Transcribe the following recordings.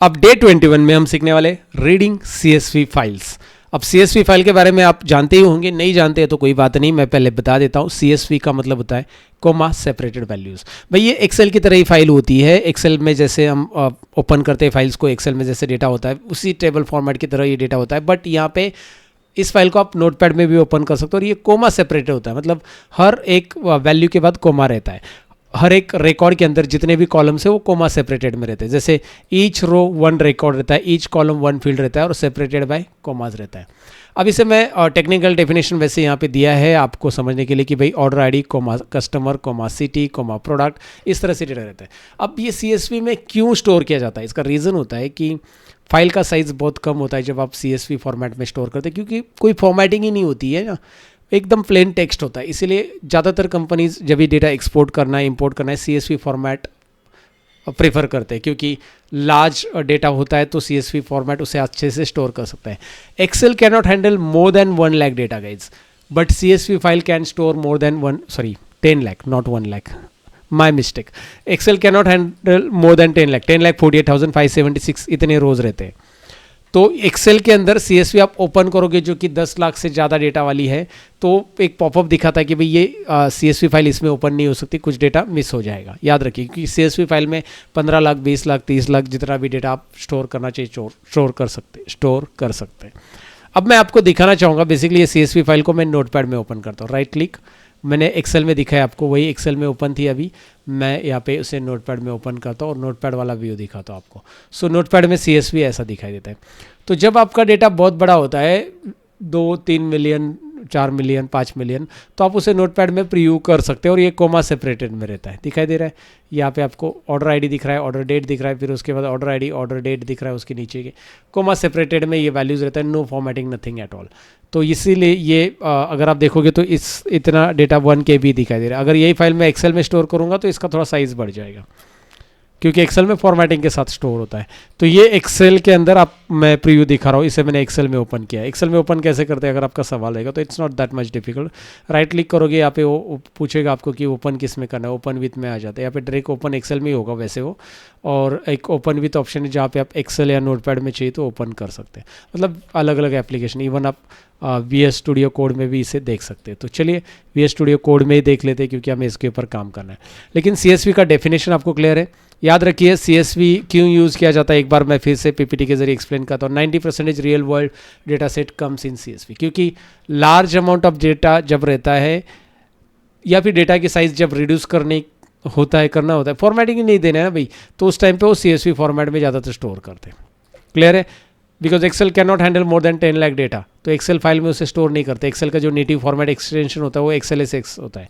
अब डे 21 में हम सीखने वाले रीडिंग CSV फाइल्स। अब CSV फाइल के बारे में आप जानते ही होंगे, नहीं जानते हैं तो कोई बात नहीं, मैं पहले बता देता हूँ। CSV का मतलब होता है कोमा सेपरेटेड वैल्यूज़। भाई ये एक्सेल की तरह ही फाइल होती है। एक्सेल में जैसे हम ओपन करते हैं फाइल्स को, एक्सेल में जैसे डेटा होता है उसी टेबल फॉर्मेट की तरह ये डेटा होता है, बट यहाँ पे इस फाइल को आप नोटपैड में भी ओपन कर सकते हो और ये कोमा सेपरेटेड होता है, मतलब हर एक वैल्यू के बाद कोमा रहता है। हर एक रिकॉर्ड के अंदर जितने भी कॉलम्स है वो कोमा सेपरेटेड में रहते हैं। जैसे ईच रो 1 रिकॉर्ड रहता है, ईच कॉलम 1 फील्ड रहता है और सेपरेटेड बाय कोमास रहता है। अब इसे मैं टेक्निकल डेफिनेशन वैसे यहाँ पे दिया है आपको समझने के लिए कि भाई order ID comma customer comma city comma product, इस तरह से डेटा रहता है। अब ये CSV में क्यों स्टोर किया जाता है, इसका रीज़न होता है कि फाइल का साइज़ बहुत कम होता है जब आप CSV फॉर्मेट में स्टोर करते हैं, क्योंकि कोई फॉर्मेटिंग ही नहीं होती है ना, एकदम प्लेन टेक्स्ट होता है। इसीलिए ज़्यादातर कंपनीज जब भी डेटा एक्सपोर्ट करना है इंपोर्ट करना है CSV फॉर्मेट प्रेफर करते हैं, क्योंकि लार्ज डेटा होता है तो CSV फॉर्मेट उसे अच्छे से स्टोर कर सकता है। Excel can not handle more than 1 lakh data guys, but CSV file can store more than 10 lakh, not 1 lakh, my mistake. Excel can not handle more than 10 lakh, 10,48,576 इतने रोज रहते हैं। तो एक्सेल के अंदर CSV आप ओपन करोगे जो कि 10 लाख से ज़्यादा डेटा वाली है, तो एक पॉपअप दिखाता है कि भाई ये CSV फाइल इसमें ओपन नहीं हो सकती, कुछ डेटा मिस हो जाएगा। याद रखिए क्योंकि CSV फाइल में 15 लाख 20 लाख 30 लाख जितना भी डेटा आप स्टोर करना चाहिए स्टोर कर सकते हैं। अब मैं आपको दिखाना चाहूँगा बेसिकली ये CSV फाइल को मैं नोटपैड में ओपन करता हूँ। राइट क्लिक, मैंने एक्सेल में दिखाया आपको, वही एक्सेल में ओपन थी अभी, मैं यहाँ पे उसे नोटपैड में ओपन करता हूँ और नोटपैड वाला व्यू दिखाता हूँ आपको। सो नोटपैड में CSV ऐसा दिखाई देता है। तो जब आपका डेटा बहुत बड़ा होता है 2-3 मिलियन 4 मिलियन 5 मिलियन, तो आप उसे नोटपैड में प्रीव्यू कर सकते हैं और ये कोमा सेपरेटेड में रहता है। दिखाई दे रहा है यहाँ पे आपको ऑर्डर आईडी दिख रहा है, ऑर्डर डेट दिख रहा है, फिर उसके बाद ऑर्डर आईडी ऑर्डर डेट दिख रहा है, उसके नीचे के कोमा सेपरेटेड में ये वैल्यूज़ रहता है, no formatting nothing at all. तो इसीलिए ये अगर आप देखोगे तो इतना डेटा 1 KB दिखाई दे रहा है। अगर यही फाइल मैं एक्सेल में स्टोर करूँगा तो इसका थोड़ा साइज़ बढ़ जाएगा, क्योंकि एक्सेल में फॉर्मेटिंग के साथ स्टोर होता है। तो ये एक्सेल के अंदर मैं प्रीव्यू दिखा रहा हूँ, इसे मैंने एक्सेल में ओपन किया है। एक्सेल में ओपन कैसे करते हैं अगर आपका सवाल रहेगा तो it's not that much difficult. Right click करोगे, यहाँ पे वो पूछेगा आपको कि ओपन किस में करना है, ओपन विथ में आ जाता है। यहाँ पे डायरेक्ट ओपन एक्सेल में ही होगा वैसे वो, और एक ओपन विथ ऑप्शन है जहाँ पे आप एक्सेल या नोटपैड में चाहिए तो ओपन कर सकते हैं। मतलब अलग अलग एप्लीकेशन, इवन आप VS स्टूडियो कोड में भी इसे देख सकते हैं। तो चलिए VS स्टूडियो कोड में ही देख लेते हैं क्योंकि हमें इसके ऊपर काम करना है। लेकिन CSV का डेफिनेशन आपको क्लियर है। याद रखिए CSV क्यों यूज़ किया जाता है, एक बार मैं फिर से PPT के जरिए एक्सप्लेन करता हूँ। 90% real world data set comes in CSV, क्योंकि लार्ज अमाउंट ऑफ डेटा जब रहता है या फिर डेटा की साइज़ जब रिड्यूस करना होता है, फॉर्मेटिंग ही नहीं देना है ना भाई, तो उस टाइम पे वो CSV फॉर्मेट में ज़्यादातर स्टोर करते हैं। क्लियर है? Because Excel can not handle more than 10 lakh data, तो एक्सेल फाइल में उसे स्टोर नहीं करते। एक्सेल का जो नेटिव फॉर्मेट एक्सटेंशन होता है वो XLSX होता है,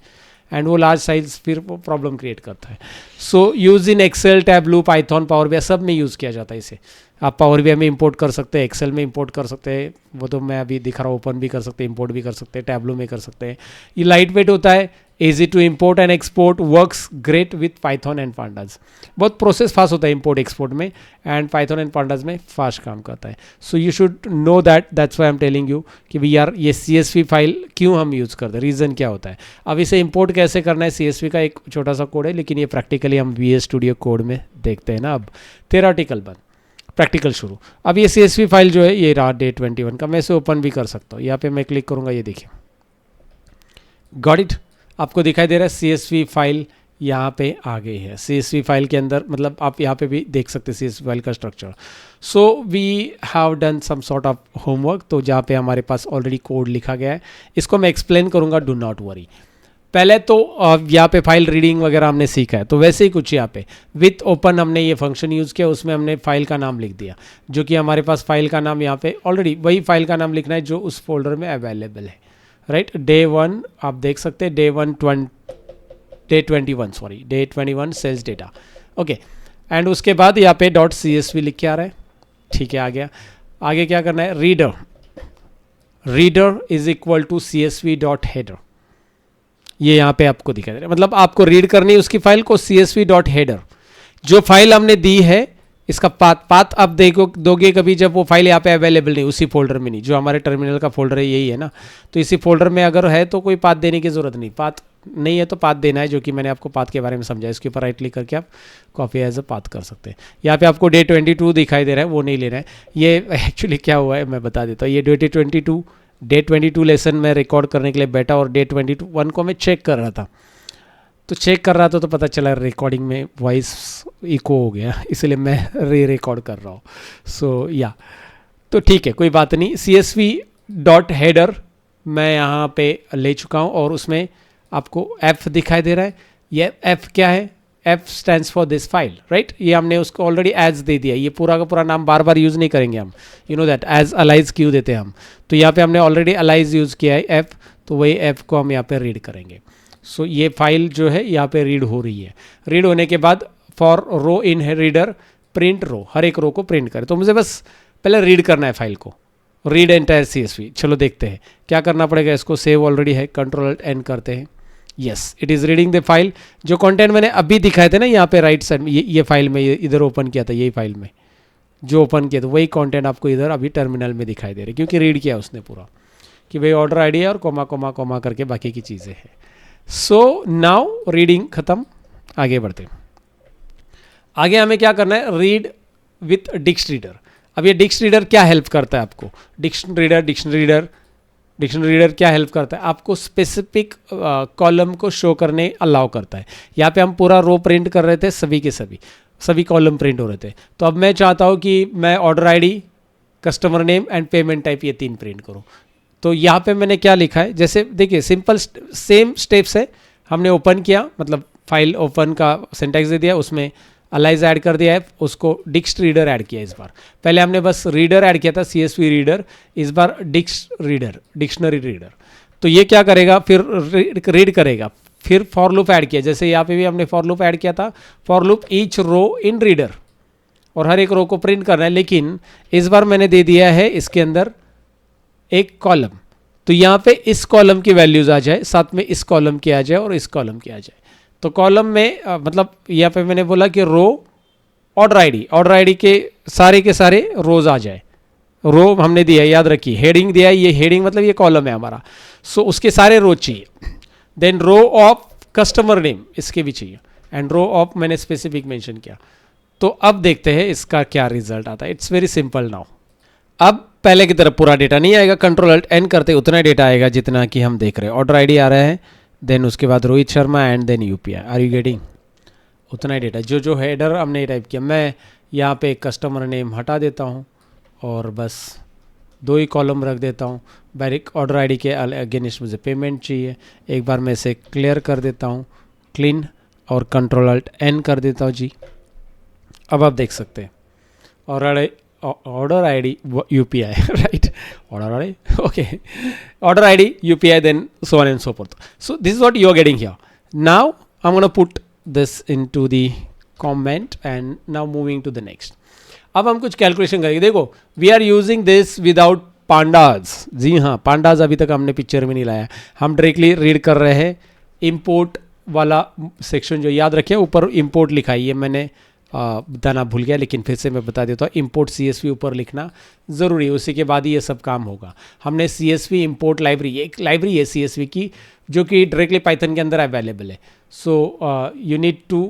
एंड वो लार्ज साइज फिर प्रॉब्लम क्रिएट करता है। So use in Excel, Tableau, Python, Power BI सब में यूज़ किया जाता है इसे। आप पावर BI में इंपोर्ट कर सकते हैं, एक्सेल में इंपोर्ट कर सकते हैं, वो तो मैं अभी दिखा रहा हूँ, ओपन भी कर सकते हैं, इंपोर्ट भी कर सकते हैं, टैबलू में कर सकते हैं। ये लाइट वेट होता है, easy to import and export, works great with Python and Pandas। बहुत प्रोसेस फास्ट होता है इंपोर्ट एक्सपोर्ट में, एंड Python एंड Pandas में फास्ट काम करता है। So you should know that's why I am telling you कि भाई यार ये CSV फाइल क्यों हम यूज़ करते हैं, रीज़न क्या होता है। अब इसे इंपोर्ट कैसे करना है, CSV का एक छोटा सा कोड है, लेकिन ये प्रैक्टिकली हम VS स्टूडियो कोड में देखते हैं ना। अब थेराटिकल बंद, प्रैक्टिकल शुरू। अब ये CSV फाइल जो है ये रहा डे 21 का, मैं इसे ओपन भी कर सकता हूँ। यहाँ पे मैं क्लिक करूँगा, ये देखिए गॉट इट, आपको दिखाई दे रहा है CSV फाइल यहाँ पे आ गई है। CSV फाइल के अंदर मतलब आप यहाँ पे भी देख सकते हैं CSV फाइल का structure. So we have done some sort of homework, तो जहाँ पे हमारे पास ऑलरेडी कोड लिखा गया है, इसको मैं एक्सप्लेन करूँगा, डू नॉट वरी। पहले तो यहाँ पे फाइल रीडिंग वगैरह हमने सीखा है, तो वैसे ही कुछ यहाँ पे विथ ओपन हमने ये फंक्शन यूज़ किया, उसमें हमने फाइल का नाम लिख दिया, जो कि हमारे पास फाइल का नाम यहाँ पे ऑलरेडी वही फाइल का नाम लिखना है जो उस फोल्डर में अवेलेबल है। राइट, डे 1 आप देख सकते हैं, day 21 sales data, okay. And उसके बाद यहाँ पे .csv लिख के आ रहा है, ठीक है, आ गया। आगे क्या करना है, reader is equal to csv.header, ये यहाँ पे आपको दिखाई दे रहा है, मतलब आपको रीड करनी है उसकी फाइल को, csv.header जो फाइल हमने दी है इसका पाथ आप देखो दोगे कभी जब वो फाइल यहाँ पे अवेलेबल नहीं, उसी फोल्डर में नहीं, जो हमारे टर्मिनल का फोल्डर है यही है ना, तो इसी फोल्डर में अगर है तो कोई पाथ देने की ज़रूरत नहीं, पाथ नहीं है तो पाथ देना है, जो कि मैंने आपको पाथ के बारे में समझाया। इसके ऊपर राइट क्लिक करके आप कॉपी एज अ पाथ कर सकते हैं। यहाँ पे आपको डे 22 दिखाई दे रहा है, वो नहीं लेना है। ये एक्चुअली क्या हुआ है मैं बता देता हूँ। ये डे 22 लेसन में रिकॉर्ड करने के लिए बैठा और डे 21 को मैं चेक कर रहा था, तो पता चला रिकॉर्डिंग में वॉइस इको हो गया, इसलिए मैं रिकॉर्ड कर रहा हूँ। सो या तो ठीक है, कोई बात नहीं। CSV.header मैं यहाँ पे ले चुका हूँ और उसमें आपको F दिखाई दे रहा है। ये F क्या है? F stands for this file, right. ये हमने उसको ऑलरेडी एज दे दिया, ये पूरा का पूरा नाम बार बार यूज़ नहीं करेंगे हम, you know that. As alias क्यों देते हैं हम, तो यहाँ पे हमने ऑलरेडी अलाइज यूज़ किया है F, तो वही F को हम यहाँ पे रीड करेंगे। सो ये फाइल जो है यहाँ पे रीड हो रही है। रीड होने के बाद for row in reader print row, हर एक रो को प्रिंट करे। तो मुझे बस पहले रीड करना है फाइल को, रीड एंटायर CSV। चलो देखते हैं क्या करना पड़ेगा। इसको सेव ऑलरेडी है, Ctrl+N करते हैं। Yes, it is reading the file. जो कंटेंट मैंने अभी दिखाए थे ना यहाँ पे राइट साइड में, ये फाइल में इधर ओपन किया था, यही फाइल में जो ओपन किया था वही कंटेंट आपको इधर अभी टर्मिनल में दिखाई दे रही है, क्योंकि रीड किया उसने पूरा कि भाई ऑर्डर आईडी है और कोमा करके बाकी की चीज़ें हैं। सो नाउ रीडिंग खत्म, आगे बढ़ते हैं। आगे हमें क्या करना है, रीड विथ डिक्श रीडर। अब ये डिक्श रीडर क्या हेल्प करता है आपको? डिक्शनरी रीडर क्या हेल्प करता है आपको? स्पेसिफिक कॉलम को शो करने अलाउ करता है। यहाँ पे हम पूरा रो प्रिंट कर रहे थे, सभी कॉलम प्रिंट हो रहे थे। तो अब मैं चाहता हूँ कि मैं order ID, customer name and payment type, ये 3 प्रिंट करूँ। तो यहाँ पे मैंने क्या लिखा है, जैसे देखिए सिंपल सेम स्टेप्स है। हमने ओपन किया, मतलब फाइल ओपन का सिंटैक्स दे दिया, उसमें अलाइज ऐड कर दिया है, उसको डिक्श रीडर ऐड किया इस बार। पहले हमने बस रीडर ऐड किया था, CSV रीडर, इस बार डिक्शनरी रीडर। तो ये क्या करेगा, फिर रीड करेगा। फिर फॉर लूप ऐड किया, जैसे यहाँ पे भी हमने फॉर लूप ऐड किया था। For loop each row in reader, और हर एक रो को प्रिंट करना है, लेकिन इस बार मैंने दे दिया है इसके अंदर एक कॉलम। तो यहाँ पे इस कॉलम की वैल्यूज आ जाए, साथ में इस कॉलम की आ जाए और इस कॉलम की आ जाए। तो कॉलम में मतलब यहाँ पे मैंने बोला कि रो ऑर्डर आईडी के सारे रोज आ जाए। रो हमने दिया है, याद रखिए, हेडिंग दिया है, ये हेडिंग मतलब ये कॉलम है हमारा। सो उसके सारे रो चाहिए। Then row of customer name, इसके भी चाहिए, एंड रो ऑफ मैंने स्पेसिफिक मेंशन किया। तो अब देखते हैं इसका क्या रिजल्ट आता है। It's very simple now. अब पहले की तरह पूरा डेटा नहीं आएगा, Ctrl+N करते उतना डेटा आएगा जितना कि हम देख रहे हैं। ऑर्डर आईडी आ रहा है, देन उसके बाद Rohit Sharma and then UPI। Are you getting? उतना ही डेटा जो हेडर हमने टाइप किया। मैं यहाँ पे कस्टमर नेम हटा देता हूँ और बस 2 ही कॉलम रख देता हूँ। डायरेक्ट ऑर्डर आईडी के अगेंस्ट मुझे पेमेंट चाहिए। एक बार मैं इसे क्लियर कर देता हूँ, क्लीन, और Ctrl+N कर देता हूँ जी। अब आप देख सकते हैं order ID UPI, right, order ID, okay, order ID UPI, then so on and so forth. So this is what you are getting here. Now I'm going to put this into the comment and now moving to the next. अब हम कुछ calculation करेंगे। देखो, we are using this without pandas. जी हाँ, pandas अभी तक हमने पिक्चर में नहीं लाया। हम डायरेक्टली रीड कर रहे हैं इंपोर्ट वाला सेक्शन, जो याद रखें ऊपर इंपोर्ट लिखा है, ये मैंने बताना भूल गया, लेकिन फिर से मैं बता देता हूँ। इंपोर्ट CSV ऊपर लिखना ज़रूरी है, उसी के बाद ही ये सब काम होगा। हमने CSV इंपोर्ट लाइब्रेरी, एक लाइब्रेरी है CSV की जो कि डायरेक्टली पाइथन के अंदर अवेलेबल है। So you need to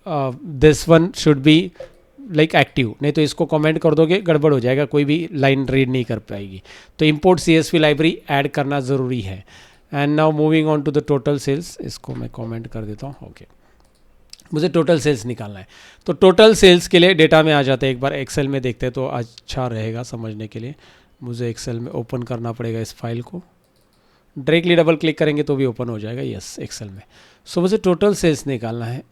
this one should be like active, नहीं तो इसको कमेंट कर दोगे गड़बड़ हो जाएगा, कोई भी लाइन रीड नहीं कर पाएगी। तो इंपोर्ट CSV लाइब्रेरी ऐड करना ज़रूरी है। And now moving on to the total sales, इसको मैं कमेंट कर देता हूँ। ओके, मुझे टोटल सेल्स निकालना है। तो टोटल सेल्स के लिए डेटा में आ जाते हैं, एक बार एक्सेल में देखते हैं तो अच्छा रहेगा समझने के लिए। मुझे एक्सेल में ओपन करना पड़ेगा इस फाइल को, डायरेक्टली डबल क्लिक करेंगे तो भी ओपन हो जाएगा, यस, एक्सेल में। सो मुझे टोटल सेल्स निकालना है।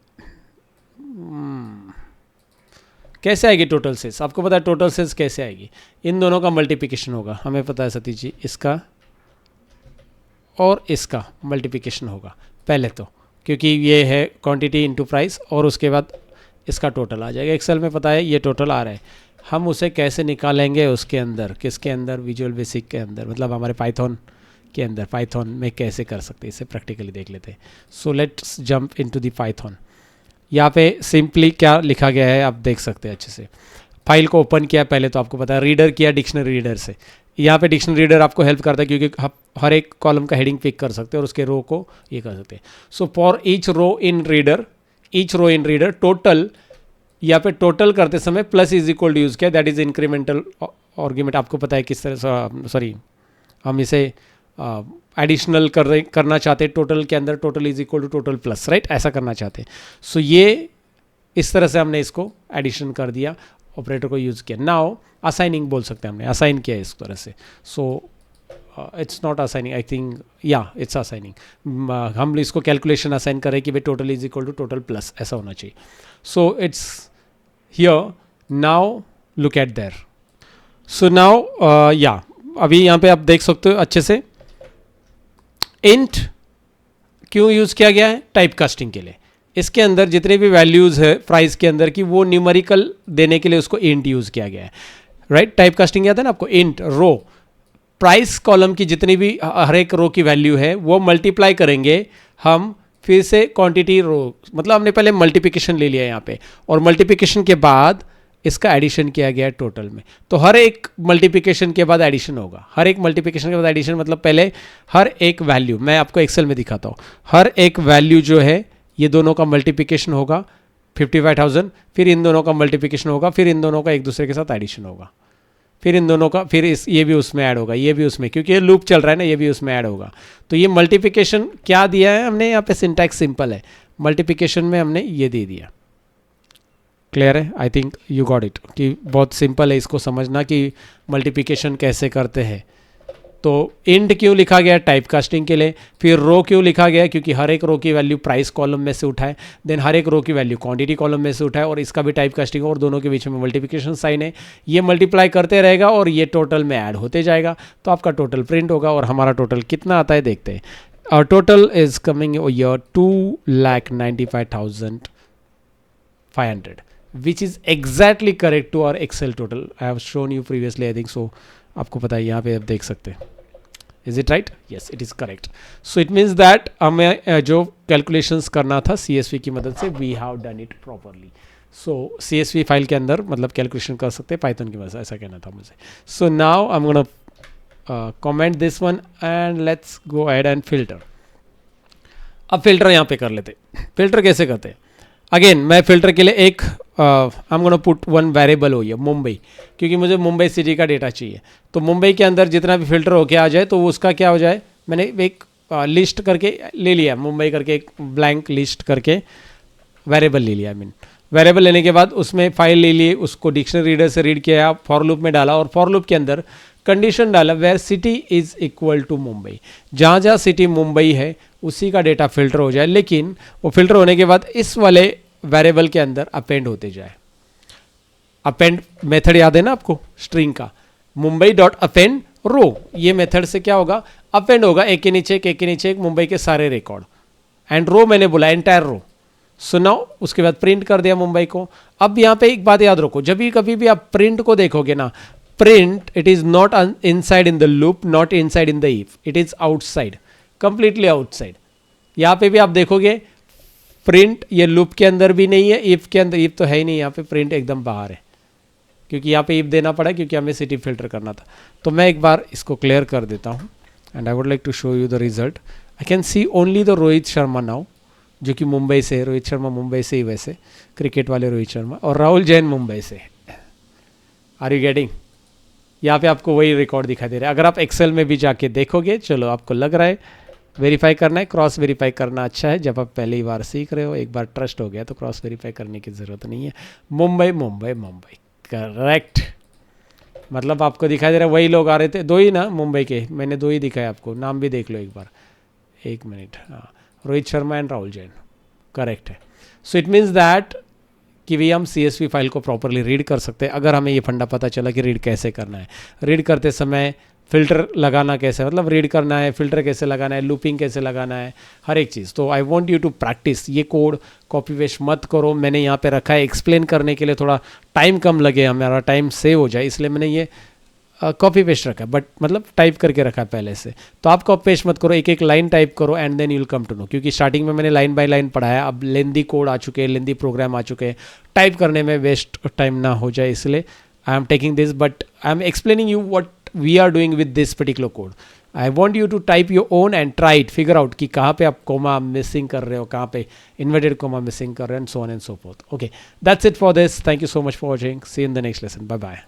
कैसे आएगी टोटल सेल्स? आपको पता है टोटल सेल्स कैसे आएगी? इन दोनों का मल्टीप्लिकेशन होगा, हमें पता है सतीश जी, इसका और इसका मल्टीप्लिकेशन होगा पहले तो, क्योंकि ये है क्वांटिटी इनटू प्राइस, और उसके बाद इसका टोटल आ जाएगा। एक्सेल में पता है ये टोटल आ रहा है, हम उसे कैसे निकालेंगे उसके अंदर, किसके अंदर, विजुअल बेसिक के अंदर, मतलब हमारे पाइथन के अंदर। पाइथन में कैसे कर सकते हैं इसे प्रैक्टिकली देख लेते हैं। So let's jump into the Python. यहाँ पे सिंपली क्या लिखा गया है आप देख सकते हैं अच्छे से। फाइल को ओपन किया पहले तो आपको पता है, रीडर किया डिक्शनरी रीडर से। यहाँ पे डिक्शनरी रीडर आपको हेल्प करता है क्योंकि आप हर एक कॉलम का हेडिंग पिक कर सकते हैं और उसके रो को ये कर सकते हैं। So for each row in reader total, यहाँ पे टोटल करते समय plus is equal to use किया, दैट इज इंक्रीमेंटल आर्ग्यूमेंट। आपको पता है किस तरह से, सॉरी हम इसे एडिशनल करना चाहते हैं, टोटल के अंदर total is equal to total plus, right, ऐसा करना चाहते हैं। सो ये इस तरह से हमने इसको एडिशन कर दिया, ऑपरेटर को यूज़ किया। नाउ असाइनिंग बोल सकते हैं, हमने असाइन किया इस तरह से। So it's not assigning, I think या इट्स असाइनिंग। हम इसको कैलकुलेशन असाइन करें कि भाई total is equal to total plus, ऐसा होना चाहिए। So it's here, now look at there. So now या अभी यहाँ पे आप देख सकते हो अच्छे से, इंट क्यों यूज़ किया गया है, टाइप कास्टिंग के लिए। इसके अंदर जितने भी वैल्यूज़ है प्राइस के अंदर की, वो न्यूमेरिकल देने के लिए उसको इंट यूज़ किया गया है, राइट। टाइप कास्टिंग याद है ना आपको, इंट रो, प्राइस कॉलम की जितनी भी हर एक रो की वैल्यू है वो मल्टीप्लाई करेंगे हम फिर से क्वांटिटी रो, मतलब हमने पहले मल्टीप्लिकेशन ले लिया यहाँ पे, और मल्टीप्लिकेशन के बाद इसका एडिशन किया गया है टोटल में। तो हर एक मल्टीप्लिकेशन के बाद एडिशन होगा, हर एक मल्टीप्लिकेशन के बाद एडिशन, मतलब पहले हर एक वैल्यू, मैं आपको एक्सेल में दिखाता हूँ, हर एक वैल्यू जो है ये दोनों का मल्टीप्लिकेशन होगा 55,000, फिर इन दोनों का मल्टीप्लिकेशन होगा, फिर इन दोनों का एक दूसरे के साथ एडिशन होगा, फिर इन दोनों का, फिर ये भी उसमें ऐड होगा, ये भी उसमें, क्योंकि ये लूप चल रहा है ना, ये भी उसमें ऐड होगा। तो ये मल्टीप्लिकेशन क्या दिया है हमने यहाँ पे, सिंटैक्स सिंपल है, मल्टीप्लिकेशन में हमने ये दे दिया। क्लियर है, I think you got it, कि बहुत सिंपल है इसको समझना कि मल्टीप्लिकेशन कैसे करते हैं। तो इंट क्यों लिखा गया, टाइप कास्टिंग के लिए। फिर रो क्यों लिखा गया, क्योंकि हर एक रो की वैल्यू प्राइस कॉलम में से उठाए, देन हर एक रो की वैल्यू क्वांटिटी कॉलम में से उठाए, और इसका भी टाइप कास्टिंग, और दोनों के बीच में मल्टीप्लिकेशन साइन है, ये मल्टीप्लाई करते रहेगा और ये टोटल में ऐड होते जाएगा, तो आपका टोटल प्रिंट होगा। और हमारा टोटल कितना आता है देखते हैं। और total is coming year 2,95,500, which is exactly correct to our Excel total. I have shown you previously, I think so. आपको पता है, यहाँ पे आप देख सकते हैं। Is it right? Yes, it is correct. So it means that हमें जो calculations करना था CSV की मदद से, we have done it properly. So CSV file के अंदर मतलब कैलकुलेशन कर सकते हैं पाइथन की मदद से, ऐसा कहना था मुझे। So now I'm gonna comment this one and let's go ahead and filter. अब फिल्टर यहाँ पे कर लेते। फिल्टर कैसे करते हैं? अगेन मैं फिल्टर के लिए एक I am gonna put one variable हो, ये मुंबई, क्योंकि मुझे मुंबई सिटी का डेटा चाहिए। तो मुंबई के अंदर जितना भी फिल्टर होके आ जाए तो वो उसका क्या हो जाए, मैंने एक लिस्ट करके ले लिया, मुंबई करके एक ब्लैंक लिस्ट करके वेरिएबल ले लिया। वेरिएबल लेने के बाद उसमें फाइल ले लिए, उसको डिक्शनरी रीडर से रीड किया, फॉर लूप में डाला, और फॉर लूप के अंदर कंडीशन डाला where city is equal to Mumbai. जहाँ जहाँ सिटी मुंबई है उसी का डेटा फिल्टर हो जाए, लेकिन वो फिल्टर होने के बाद इस वाले वेरिएबल के अंदर अपेंड होते जाए। अपेंड मेथड याद है ना आपको स्ट्रिंग का, मुंबई डॉट अपेंड रो, ये मेथड से क्या होगा, अपेंड होगा एक के नीचे एक, एक के नीचे एक, मुंबई के सारे रिकॉर्ड। एंड रो मैंने बोला एंटायर रो। सो नाउ उसके बाद प्रिंट कर दिया मुंबई को। अब यहाँ पे एक बात याद रखो, जब भी कभी भी आप प्रिंट को देखोगे ना, print it is not inside in the loop, not inside in the if, it is outside, completely outside. यहाँ पे भी आप देखोगे प्रिंट ये लूप के अंदर भी नहीं है, इफ के अंदर, इफ तो है ही नहीं, यहाँ पे प्रिंट एकदम बाहर है, क्योंकि यहाँ पे इफ देना पड़ा क्योंकि हमें सिटी फिल्टर करना था। तो मैं एक बार इसको क्लियर कर देता हूँ and I would like to show you the result. I can see only the Rohit Sharma now, जो कि मुंबई से है। रोहित शर्मा मुंबई से ही, वैसे क्रिकेट वाले रोहित शर्मा, और राहुल जैन मुंबई से। Are you getting? यहाँ पे आपको वही रिकॉर्ड दिखाई दे रहा है। अगर आप एक्सेल में भी जाके देखोगे, चलो आपको लग रहा है वेरीफाई करना है, क्रॉस वेरीफाई करना अच्छा है। जब आप पहली बार सीख रहे हो, एक बार ट्रस्ट हो गया तो क्रॉस वेरीफाई करने की ज़रूरत नहीं है। मुंबई मुंबई मुंबई, करेक्ट। मतलब आपको दिखाई दे रहा है वही लोग आ रहे थे, दो ही ना मुंबई के, मैंने दो ही दिखाए आपको, नाम भी देख लो एक बार, एक मिनट। हाँ, रोहित शर्मा एंड राहुल जैन, करेक्ट है। सो इट मीन्स दैट कि भी हम CSV फाइल को प्रॉपरली रीड कर सकते हैं, अगर हमें ये फंडा पता चला कि रीड कैसे करना है। रीड करते समय फिल्टर लगाना कैसे, मतलब रीड करना है, फिल्टर कैसे लगाना है, लूपिंग कैसे लगाना है, हर एक चीज़। तो I want you to practice, ये कोड कॉपी पेस्ट मत करो। मैंने यहाँ पे रखा है एक्सप्लेन करने के लिए, थोड़ा टाइम कम लगे, हमारा टाइम सेव हो जाए, इसलिए मैंने ये कॉपी पेस्ट रखा है, बट मतलब टाइप करके रखा है पहले से। तो आप कॉपी पेस्ट मत करो, एक एक लाइन टाइप करो and then you will come to know, क्योंकि स्टार्टिंग में मैंने लाइन बाय लाइन पढ़ाया, अब लेंदी कोड आ चुके हैं, लेंदी प्रोग्राम आ चुके हैं, टाइप करने में वेस्ट टाइम ना हो जाए, इसलिए I am taking this, but I am explaining you what we are doing with this particular code. I want you to type your own and try it, figure out कि कहाँ पे आप coma missing कर रहे हो, कहाँ पे inverted coma missing कर रहे हो, and so on and so forth. Okay, that's it for this, thank you so much for watching, see in the next lesson, bye bye.